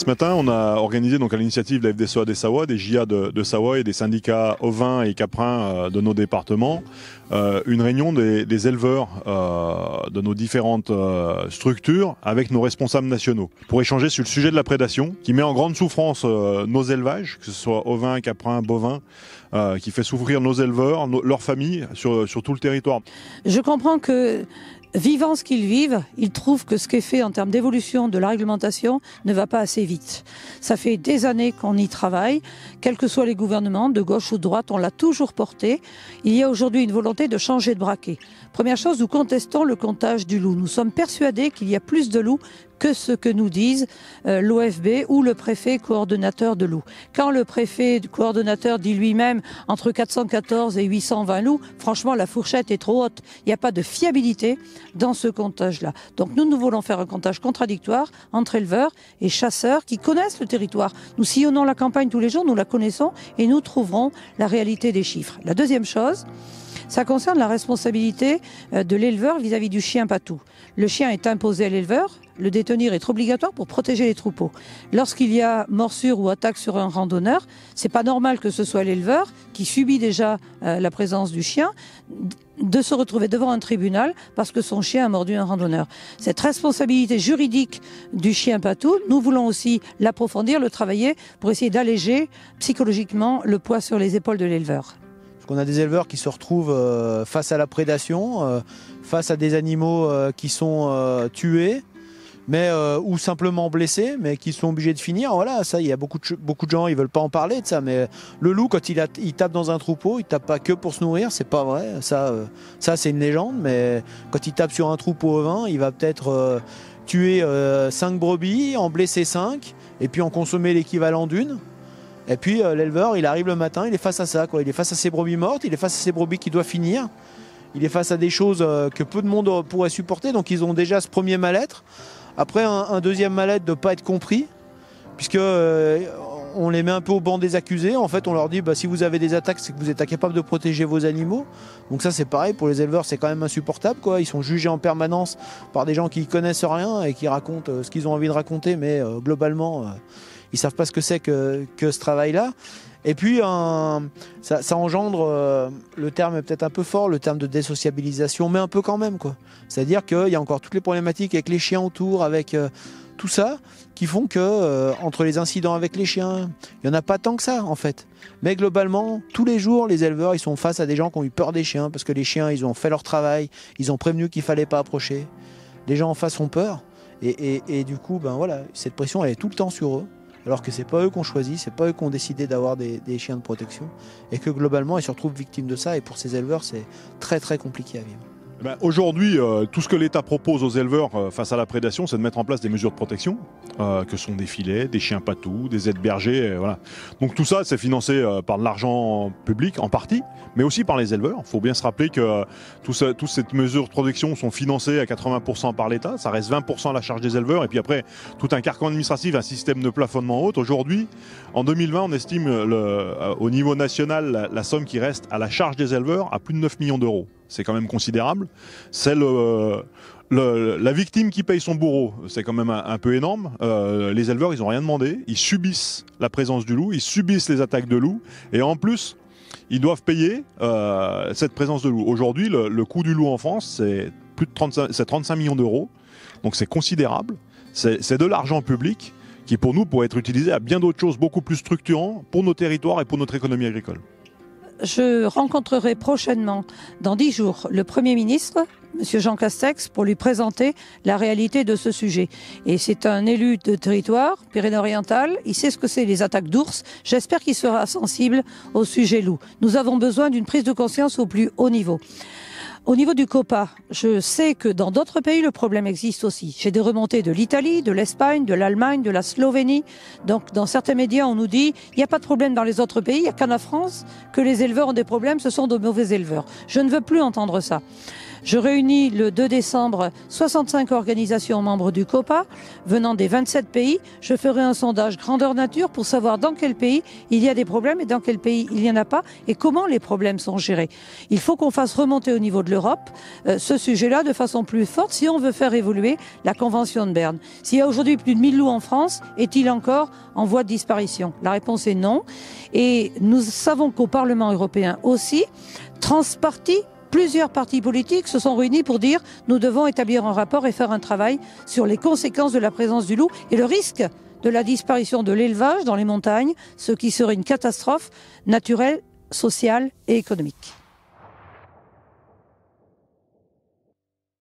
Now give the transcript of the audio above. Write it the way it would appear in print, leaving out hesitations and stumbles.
Ce matin, on a organisé donc à l'initiative de la FDSEA des Savoies, des JA de Savoie et des syndicats ovins et caprins de nos départements, une réunion des éleveurs de nos différentes structures avec nos responsables nationaux pour échanger sur le sujet de la prédation qui met en grande souffrance nos élevages, que ce soit ovins, caprins, bovins, qui fait souffrir nos éleveurs, leurs familles sur tout le territoire. Je comprends que vivant ce qu'ils vivent, ils trouvent que ce qui est fait en termes d'évolution de la réglementation ne va pas assez vite. Ça fait des années qu'on y travaille, quels que soient les gouvernements, de gauche ou de droite, on l'a toujours porté. Il y a aujourd'hui une volonté de changer de braquet. Première chose, nous contestons le comptage du loup. Nous sommes persuadés qu'il y a plus de loups que ce que nous disent l'OFB ou le préfet coordonnateur de loups. Quand le préfet coordonnateur dit lui-même entre 414 et 820 loups, franchement la fourchette est trop haute. Il n'y a pas de fiabilité dans ce comptage-là. Donc nous voulons faire un comptage contradictoire entre éleveurs et chasseurs qui connaissent le territoire. Nous sillonnons la campagne tous les jours, nous la connaissons et nous trouverons la réalité des chiffres. La deuxième chose, ça concerne la responsabilité de l'éleveur vis-à-vis du chien patou. Le chien est imposé à l'éleveur, le détenir est obligatoire pour protéger les troupeaux. Lorsqu'il y a morsure ou attaque sur un randonneur, c'est pas normal que ce soit l'éleveur qui subit déjà la présence du chien de se retrouver devant un tribunal parce que son chien a mordu un randonneur. Cette responsabilité juridique du chien patou, nous voulons aussi l'approfondir, le travailler pour essayer d'alléger psychologiquement le poids sur les épaules de l'éleveur. On a des éleveurs qui se retrouvent face à la prédation, face à des animaux qui sont tués, mais ou simplement blessés, mais qui sont obligés de finir. Voilà, ça, il y a beaucoup de gens, ils veulent pas en parler de ça. Mais le loup, quand il tape dans un troupeau, il tape pas que pour se nourrir, c'est pas vrai. Ça c'est une légende. Mais quand il tape sur un troupeau ovin, il va peut-être tuer 5 brebis, en blesser 5, et puis en consommer l'équivalent d'une. Et puis l'éleveur, il arrive le matin, il est face à ça, quoi. Il est face à ses brebis mortes, il est face à ses brebis qui doivent finir. Il est face à des choses que peu de monde pourrait supporter. Donc ils ont déjà ce premier mal-être. Après un deuxième mal-être de ne pas être compris, puisque on les met un peu au banc des accusés. En fait, on leur dit si vous avez des attaques, c'est que vous êtes incapable de protéger vos animaux. Donc ça, c'est pareil, pour les éleveurs, c'est quand même insupportable, quoi. Ils sont jugés en permanence par des gens qui ne connaissent rien et qui racontent ce qu'ils ont envie de raconter, mais globalement... ils ne savent pas ce que c'est que ce travail-là. Et puis, ça engendre, le terme est peut-être un peu fort, le terme de désociabilisation, mais un peu quand même, quoi. C'est-à-dire qu'il y a encore toutes les problématiques avec les chiens autour, avec tout ça, qui font que, entre les incidents avec les chiens, il n'y en a pas tant que ça, en fait. Mais globalement, tous les jours, les éleveurs, ils sont face à des gens qui ont eu peur des chiens, parce que les chiens, ils ont fait leur travail, ils ont prévenu qu'il ne fallait pas approcher. Les gens en face ont peur. Et du coup, voilà, cette pression, elle est tout le temps sur eux. Alors que c'est pas eux qu'on choisit, c'est pas eux qui ont décidé d'avoir des chiens de protection, et que globalement ils se retrouvent victimes de ça, et pour ces éleveurs c'est très très compliqué à vivre. Aujourd'hui, tout ce que l'État propose aux éleveurs face à la prédation, c'est de mettre en place des mesures de protection, que sont des filets, des chiens patous, des aides bergers, voilà. Donc tout ça, c'est financé par de l'argent public en partie, mais aussi par les éleveurs. Il faut bien se rappeler que toutes ces mesures de protection sont financées à 80% par l'État, ça reste 20% à la charge des éleveurs, et puis après, tout un carcan administratif, un système de plafonnement haute. Aujourd'hui, en 2020, on estime au niveau national la somme qui reste à la charge des éleveurs à plus de 9 millions d'euros. C'est quand même considérable. C'est la victime qui paye son bourreau. C'est quand même un peu énorme. Les éleveurs, ils n'ont rien demandé. Ils subissent la présence du loup, ils subissent les attaques de loup. Et en plus, ils doivent payer cette présence de loup. Aujourd'hui, le coût du loup en France, c'est 35 millions d'euros. Donc c'est considérable. C'est de l'argent public qui, pour nous, pourrait être utilisé à bien d'autres choses beaucoup plus structurantes pour nos territoires et pour notre économie agricole. Je rencontrerai prochainement, dans 10 jours, le Premier ministre, M. Jean Castex, pour lui présenter la réalité de ce sujet. Et c'est un élu de territoire, Pyrénées-Orientales, il sait ce que c'est les attaques d'ours. J'espère qu'il sera sensible au sujet loup. Nous avons besoin d'une prise de conscience au plus haut niveau. Au niveau du COPA, je sais que dans d'autres pays, le problème existe aussi. J'ai des remontées de l'Italie, de l'Espagne, de l'Allemagne, de la Slovénie. Donc, dans certains médias, on nous dit il n'y a pas de problème dans les autres pays, il n'y a qu'en France que les éleveurs ont des problèmes, ce sont de mauvais éleveurs. Je ne veux plus entendre ça. Je réunis le 2 décembre 65 organisations membres du COPA, venant des 27 pays. Je ferai un sondage grandeur nature pour savoir dans quel pays il y a des problèmes et dans quel pays il n'y en a pas et comment les problèmes sont gérés. Il faut qu'on fasse remonter au niveau de l'Europe ce sujet-là de façon plus forte si on veut faire évoluer la Convention de Berne. S'il y a aujourd'hui plus de 1000 loups en France, est-il encore en voie de disparition? La réponse est non. Et nous savons qu'au Parlement européen aussi, transpartis, plusieurs partis politiques se sont réunis pour dire nous devons établir un rapport et faire un travail sur les conséquences de la présence du loup et le risque de la disparition de l'élevage dans les montagnes, ce qui serait une catastrophe naturelle, sociale et économique.